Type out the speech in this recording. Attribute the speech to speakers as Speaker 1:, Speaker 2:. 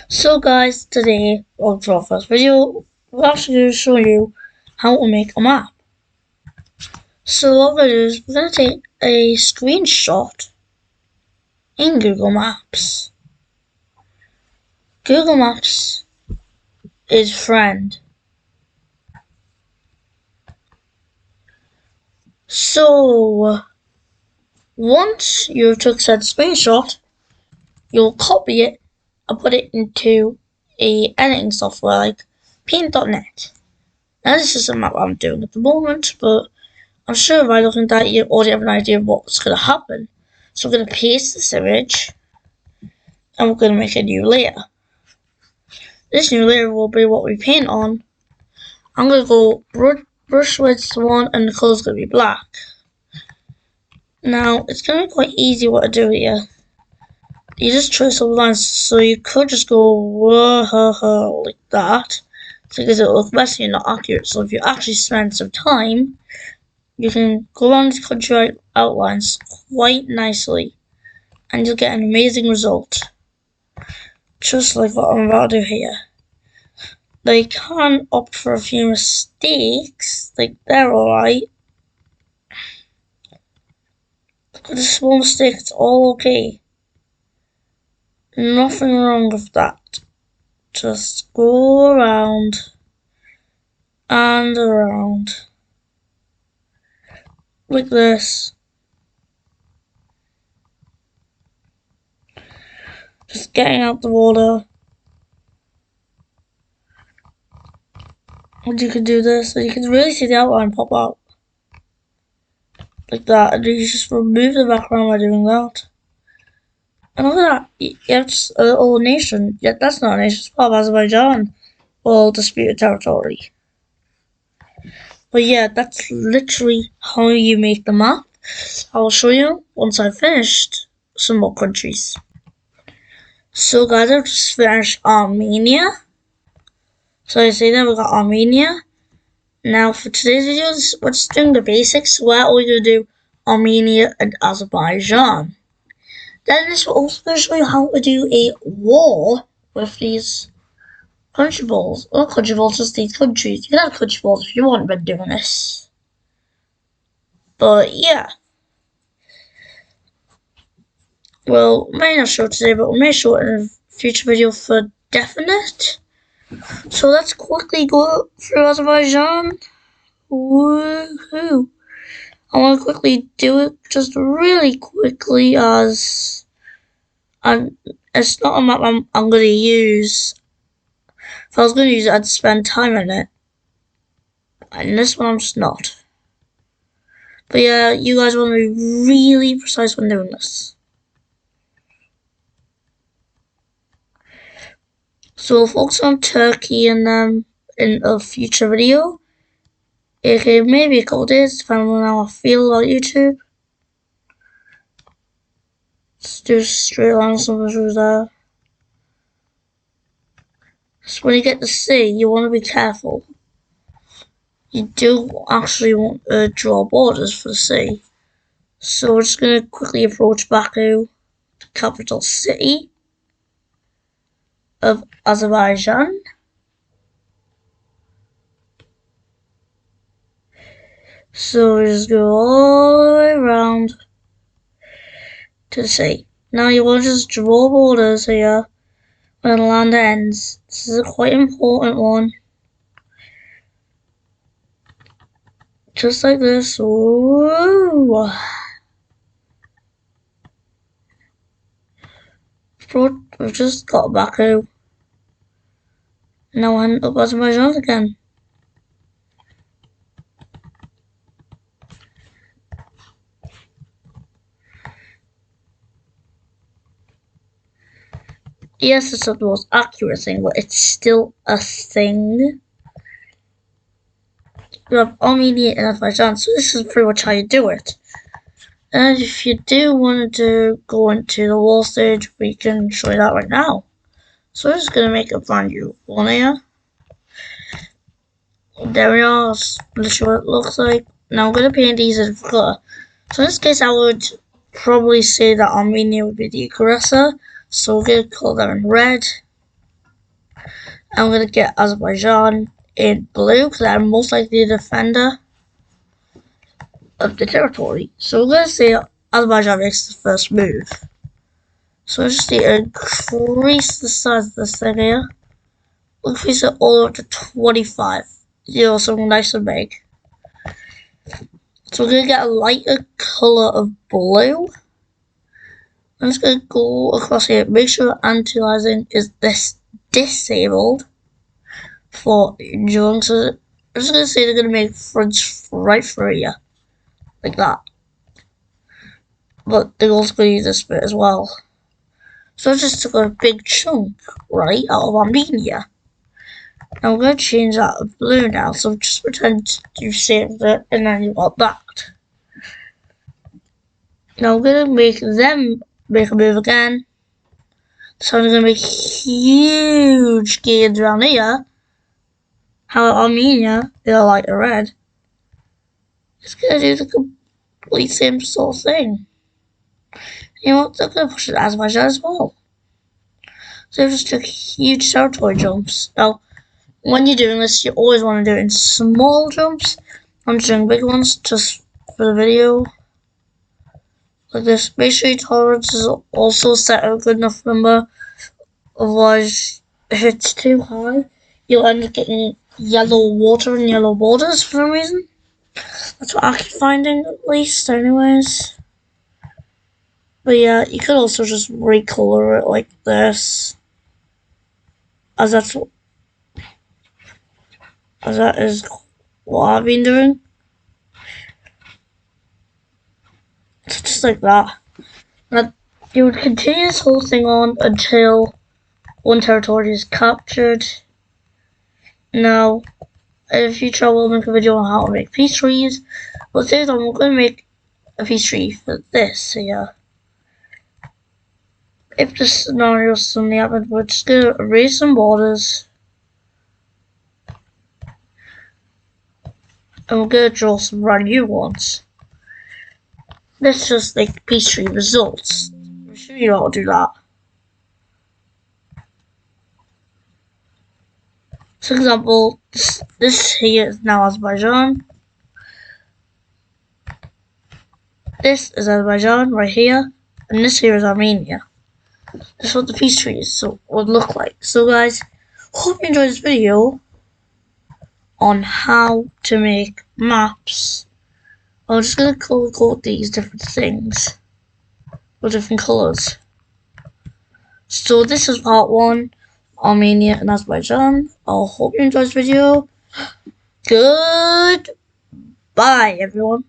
Speaker 1: So guys, today on our first video, we're actually going to show you how to make a map. So what we're going to do is we're going to take a screenshot in Google Maps. Google Maps is friend. So once you've took said screenshot, you'll copy it and put it into a editing software like paint.net. Now this is a map I'm doing at the moment, but I'm sure by looking at that you already have an idea of what's going to happen. So we're going to paste this image and we're going to make a new layer. This new layer will be what we paint on. I'm going to go brush width 1 and the color is going to be black. Now it's going to be quite easy what to do here. You just trace all the lines, so you could just go whoa like that, because it'll look better and not accurate. So if you actually spend some time, you can go around the country outlines quite nicely and you'll get an amazing result. Just like what I'm about to do here. They can opt for a few mistakes, like they're alright. With a small mistake, it's all okay. Nothing wrong with that. Just go around and around. Like this. Just getting out the water. And you can do this, and you can really see the outline pop out. Like that, and you just remove the background by doing that. And look at that, you have just a little nation, yet that's not a nation, it's part of Azerbaijan. Well, disputed territory. But yeah, that's literally how you make the map. I'll show you once I've finished some more countries. So guys, I've just finished Armenia. So I say that we got Armenia. Now for today's videos, we're just doing the basics. We're only going to do Armenia and Azerbaijan. Then this will also show you how to do a wall with these country balls. Not country balls, just these countries. You can have country balls if you want, but doing this. But yeah. Well, may not show it today, but we may show it in a future video for definite. So let's quickly go through Azerbaijan. Woohoo! I want to quickly do it just really quickly as it's not a map I'm going to use. If I was going to use it, I'd spend time on it. And this one I'm just not. But yeah, you guys want to be really precise when doing this. So we'll focus on Turkey and in a future video. Okay, maybe a couple days, depending on how I feel about YouTube. Let's do straight line something through there. So when you get to sea, you want to be careful. You do actually want to draw borders for the sea. So we're just going to quickly approach Baku, the capital city of Azerbaijan. So we just go all the way around to the sea. Now you want to just draw borders here when the land ends. This is a quite important one. Just like this. Ooh. We've just got Baku. Now we're heading up Azerbaijan again. Yes, it's not the most accurate thing, but it's still a thing. We have Armenia and Azerbaijan, so this is pretty much how you do it. And if you do want to go into the wall stage, we can show you that right now. So we're just going to make a brand new one here. There we are, that's literally what it looks like. Now I'm going to paint these in colour. So in this case, I would probably say that Armenia would be the aggressor. So we're going to color them in red. I'm going to get Azerbaijan in blue because I'm most likely the defender of the territory. So we're going to say Azerbaijan makes the first move. So I just need to increase the size of this thing here. Increase it all the way to 25. Something nice and big. So we're going to get a lighter colour of blue. I'm just going to go across here. Make sure anti-aliasing is disabled for enduring. So I'm just going to say they're going to make fronts right through you. Like that. But they're also going to use this bit as well. So I just took a big chunk, right, out of Armenia. Now I'm going to change that to blue now. So just pretend you saved it and then you got that. Now I'm going to make them make a move again. So I'm going to make huge gains around here. How Armenia, they're like a red. It's going to do the complete same sort of thing. You know what? They're going to push it Azerbaijan as well. So they just took huge territory jumps. Now, when you're doing this, you always want to do it in small jumps. I'm just doing big ones just for the video. Like this. Make sure your tolerance is also set at a good enough number. Otherwise, if it's too high, you'll end up getting yellow water and yellow borders for some reason. That's what I keep finding, at least, anyways. But yeah, you could also just recolor it like this. As that is what I've been doing. So just like that. Now, you would continue this whole thing on until one territory is captured. Now, in future I will make a video on how to make peace trees. But today I'm going to make a peace tree for this here. If this scenario suddenly happened, we're just going to erase some borders. And we're going to draw some brand new ones. Let's just like peace tree results. I'm sure you know how to do that. So, for example, this here is now Azerbaijan. This is Azerbaijan right here, and this here is Armenia. This is what the peace trees would look like. So, guys, hope you enjoyed this video on how to make maps. I'm just gonna code these different things with different colors. So this is part 1, Armenia and Azerbaijan. I hope you enjoyed this video. Goodbye, everyone.